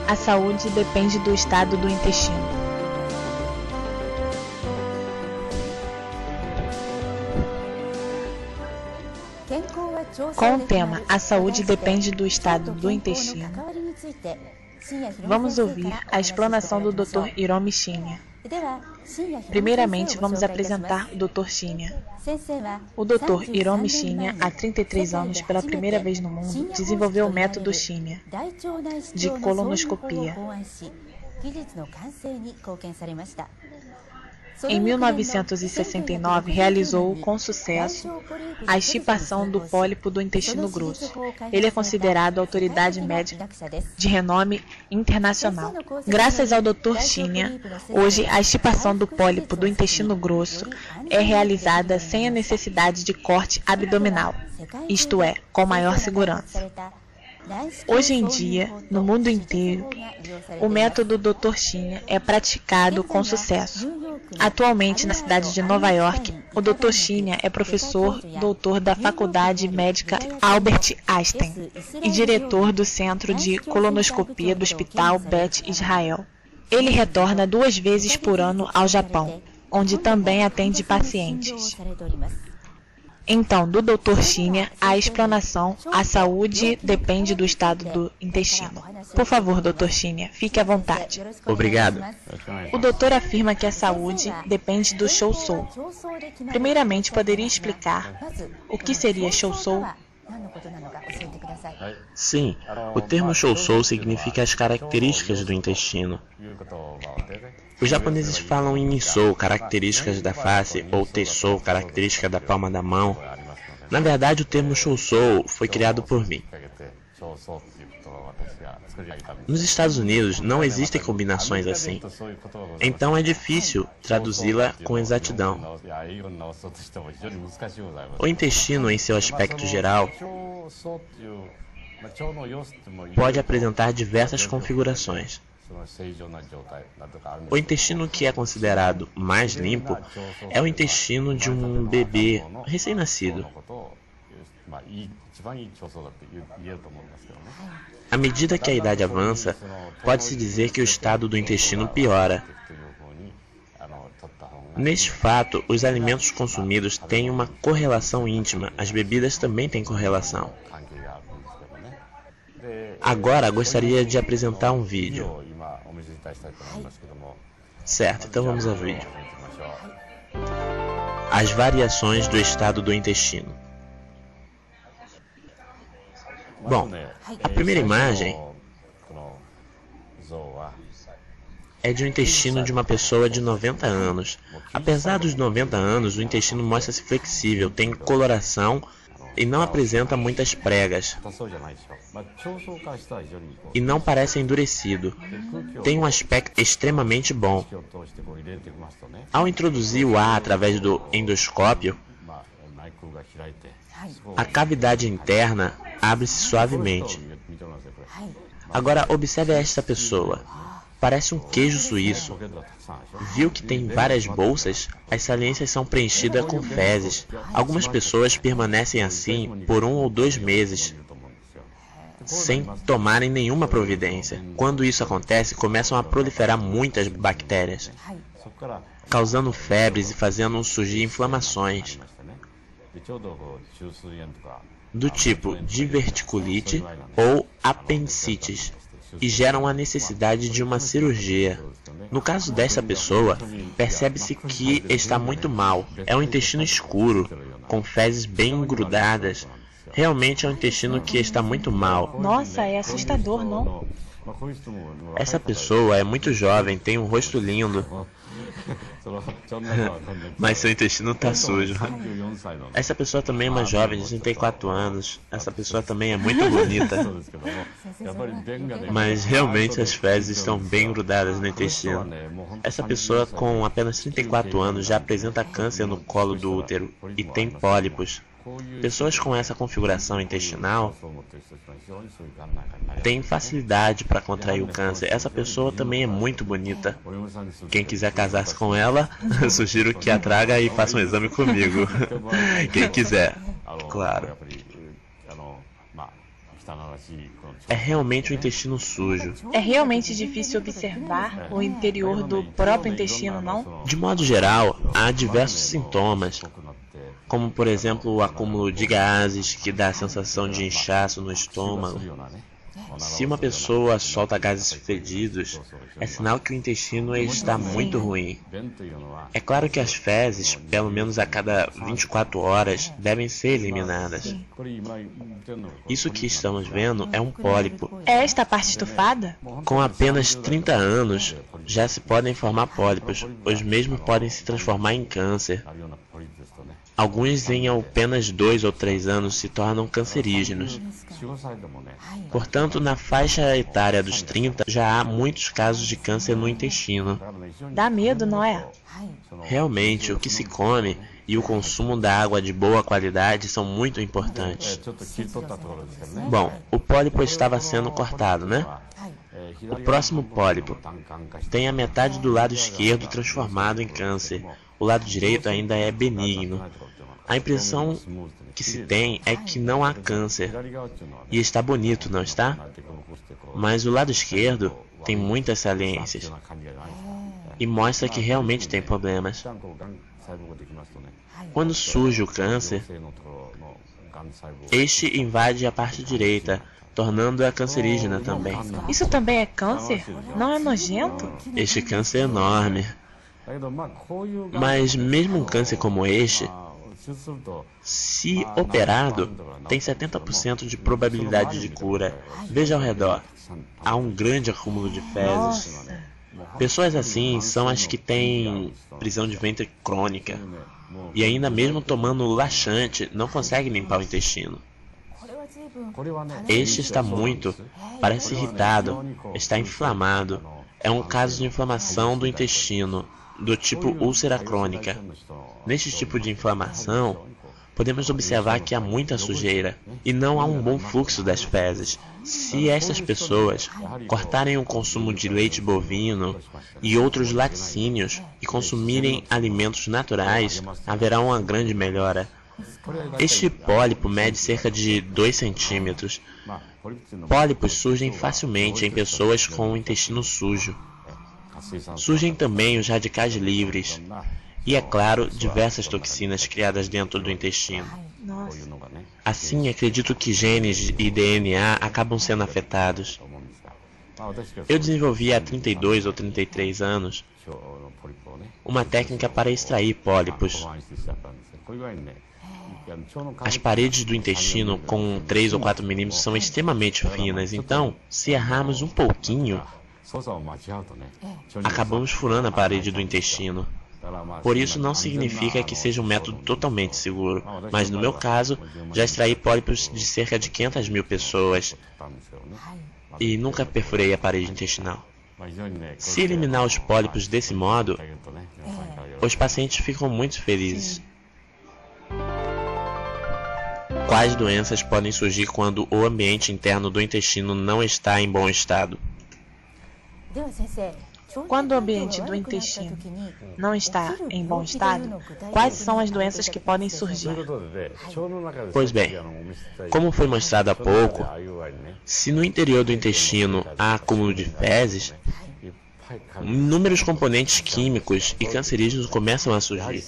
A saúde depende do estado do intestino. Com o tema A saúde depende do estado do intestino, vamos ouvir a explanação do Dr. Hiromi Shinya. Primeiramente, vamos apresentar o Dr. Shinya. O Dr. Hiromi Shinya, há 33 anos, pela primeira vez no mundo, desenvolveu o método Shinya de colonoscopia. Em 1969, realizou com sucesso a extirpação do pólipo do intestino grosso. Ele é considerado autoridade médica de renome internacional. Graças ao Dr. Shinya, hoje a extirpação do pólipo do intestino grosso é realizada sem a necessidade de corte abdominal, isto é, com maior segurança. Hoje em dia, no mundo inteiro, o método Dr. Shinya é praticado com sucesso. Atualmente, na cidade de Nova York, o Dr. Shinya é professor doutor da Faculdade Médica Albert Einstein e diretor do Centro de Colonoscopia do Hospital Beth Israel. Ele retorna 2 vezes por ano ao Japão, onde também atende pacientes. Então, do Dr. Shinya, a explanação, a saúde depende do estado do intestino. Por favor, Dr. Shinya, fique à vontade. Obrigado. O doutor afirma que a saúde depende do Shōsōu. Primeiramente, poderia explicar o que seria Shōsōu? Sim, o termo Shōsōu significa as características do intestino. Os japoneses falam em Nissou, características da face, ou Tessou, característica da palma da mão. Na verdade, o termo Shōsōu foi criado por mim. Nos Estados Unidos não existem combinações assim, então é difícil traduzi-la com exatidão. O intestino, em seu aspecto geral, pode apresentar diversas configurações. O intestino que é considerado mais limpo é o intestino de um bebê recém-nascido. À medida que a idade avança, pode-se dizer que o estado do intestino piora. Neste fato, os alimentos consumidos têm uma correlação íntima, as bebidas também têm correlação. Agora gostaria de apresentar um vídeo. Certo, então vamos ao vídeo. As variações do estado do intestino. Bom, a primeira imagem é de um intestino de uma pessoa de 90 anos. Apesar dos 90 anos, o intestino mostra-se flexível, tem coloração e não apresenta muitas pregas. E não parece endurecido. Tem um aspecto extremamente bom. Ao introduzir o ar através do endoscópio, a cavidade interna abre-se suavemente. Agora observe esta pessoa. Parece um queijo suíço. Viu que tem várias bolsas? As saliências são preenchidas com fezes. Algumas pessoas permanecem assim por 1 ou 2 meses, sem tomarem nenhuma providência. Quando isso acontece, começam a proliferar muitas bactérias, causando febres e fazendo surgir inflamações do tipo diverticulite ou apendicites, e geram a necessidade de uma cirurgia. No caso dessa pessoa, percebe-se que está muito mal. É um intestino escuro, com fezes bem grudadas. Realmente é um intestino que está muito mal. Nossa, é assustador, não? Essa pessoa é muito jovem, tem um rosto lindo, mas seu intestino está sujo. Essa pessoa também é uma jovem de 34 anos. Essa pessoa também é muito bonita, mas realmente as fezes estão bem grudadas no intestino. Essa pessoa com apenas 34 anos já apresenta câncer no colo do útero e tem pólipos. Pessoas com essa configuração intestinal têm facilidade para contrair o câncer. Essa pessoa também é muito bonita. Quem quiser casar-se com ela, sugiro que a traga e faça um exame comigo. Quem quiser, claro. É realmente o intestino sujo. É realmente difícil observar o interior do próprio intestino, não? De modo geral, há diversos sintomas, como por exemplo o acúmulo de gases, que dá a sensação de inchaço no estômago. Se uma pessoa solta gases fedidos, é sinal que o intestino está muito ruim. É claro que as fezes, pelo menos a cada 24 horas, devem ser eliminadas. Isso que estamos vendo é um pólipo. É esta parte estufada? Com apenas 30 anos, já se podem formar pólipos. Os mesmos podem se transformar em câncer. Alguns em apenas 2 ou 3 anos se tornam cancerígenos. Portanto, na faixa etária dos 30, já há muitos casos de câncer no intestino. Dá medo, não é? Realmente, o que se come e o consumo da água de boa qualidade são muito importantes. Bom, o pólipo estava sendo cortado, né? O próximo pólipo tem a metade do lado esquerdo transformado em câncer. O lado direito ainda é benigno. A impressão que se tem é que não há câncer. E está bonito, não está? Mas o lado esquerdo tem muitas saliências. E mostra que realmente tem problemas. Quando surge o câncer, este invade a parte direita, tornando-a cancerígena também. Isso também é câncer? Não é nojento? Este câncer é enorme. Mas mesmo um câncer como este, se operado, tem 70% de probabilidade de cura. Veja ao redor. Há um grande acúmulo de fezes. Pessoas assim são as que têm prisão de ventre crônica. E ainda mesmo tomando laxante, não conseguem limpar o intestino. Este está muito, parece irritado, está inflamado. É um caso de inflamação do intestino, do tipo úlcera crônica. Neste tipo de inflamação, podemos observar que há muita sujeira e não há um bom fluxo das fezes. Se estas pessoas cortarem o consumo de leite bovino e outros laticínios e consumirem alimentos naturais, haverá uma grande melhora. Este pólipo mede cerca de 2 centímetros. Pólipos surgem facilmente em pessoas com o intestino sujo. Surgem também os radicais livres e, é claro, diversas toxinas criadas dentro do intestino. Nossa. Assim, acredito que genes e DNA acabam sendo afetados. Eu desenvolvi há 32 ou 33 anos uma técnica para extrair pólipos. As paredes do intestino com 3 ou 4 milímetros são extremamente finas, então, se errarmos um pouquinho, acabamos furando a parede do intestino. Por isso não significa que seja um método totalmente seguro, mas no meu caso, já extraí pólipos de cerca de 500 mil pessoas e nunca perfurei a parede intestinal. Se eliminar os pólipos desse modo, os pacientes ficam muito felizes. Quais doenças podem surgir quando o ambiente interno do intestino não está em bom estado? Quando o ambiente do intestino não está em bom estado, quais são as doenças que podem surgir? Pois bem, como foi mostrado há pouco, se no interior do intestino há acúmulo de fezes, inúmeros componentes químicos e cancerígenos começam a surgir.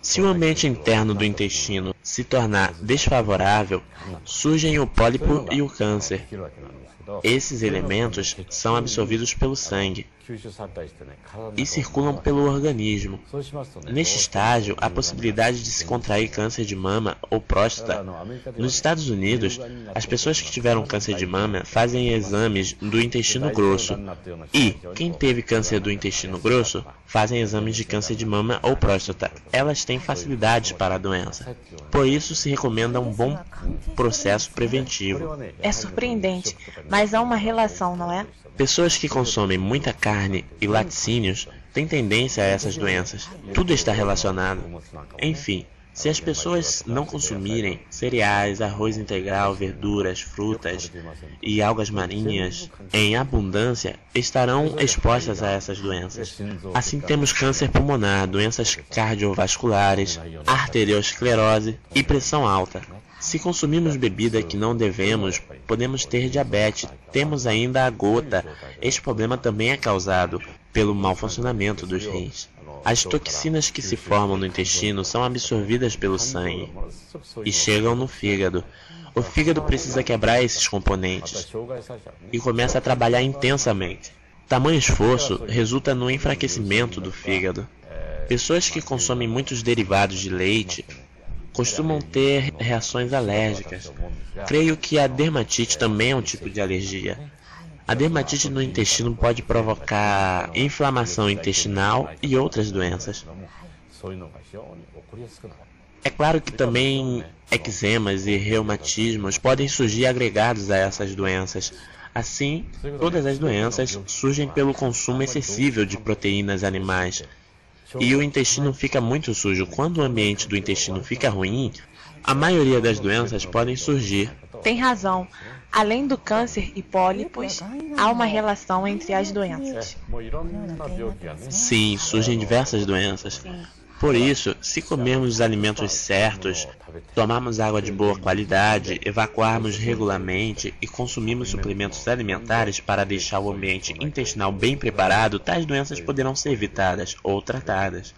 Se o ambiente interno do intestino se tornar desfavorável, surgem o pólipo e o câncer. Esses elementos são absorvidos pelo sangue e circulam pelo organismo. Neste estágio, há possibilidade de se contrair câncer de mama ou próstata. Nos Estados Unidos, as pessoas que tiveram câncer de mama fazem exames do intestino grosso e quem teve câncer do intestino grosso fazem exames de câncer de mama ou próstata. Elas têm facilidades para a doença. Por isso, se recomenda um bom processo preventivo. É surpreendente, mas há uma relação, não é? Pessoas que consomem muita carne e laticínios têm tendência a essas doenças. Tudo está relacionado. Enfim, se as pessoas não consumirem cereais, arroz integral, verduras, frutas e algas marinhas em abundância, estarão expostas a essas doenças. Assim temos câncer pulmonar, doenças cardiovasculares, arteriosclerose e pressão alta. Se consumirmos bebida que não devemos, podemos ter diabetes. Temos ainda a gota. Este problema também é causado pelo mau funcionamento dos rins. As toxinas que se formam no intestino são absorvidas pelo sangue e chegam no fígado. O fígado precisa quebrar esses componentes e começa a trabalhar intensamente. Tamanho esforço resulta no enfraquecimento do fígado. Pessoas que consomem muitos derivados de leite costumam ter reações alérgicas. Creio que a dermatite também é um tipo de alergia. A dermatite no intestino pode provocar inflamação intestinal e outras doenças. É claro que também eczemas e reumatismos podem surgir agregados a essas doenças. Assim, todas as doenças surgem pelo consumo excessivo de proteínas animais. E o intestino fica muito sujo. Quando o ambiente do intestino fica ruim, a maioria das doenças podem surgir. Tem razão. Além do câncer e pólipos, há uma relação entre as doenças. Sim, surgem diversas doenças. Por isso, se comermos os alimentos certos, tomarmos água de boa qualidade, evacuarmos regularmente e consumirmos suplementos alimentares para deixar o ambiente intestinal bem preparado, tais doenças poderão ser evitadas ou tratadas.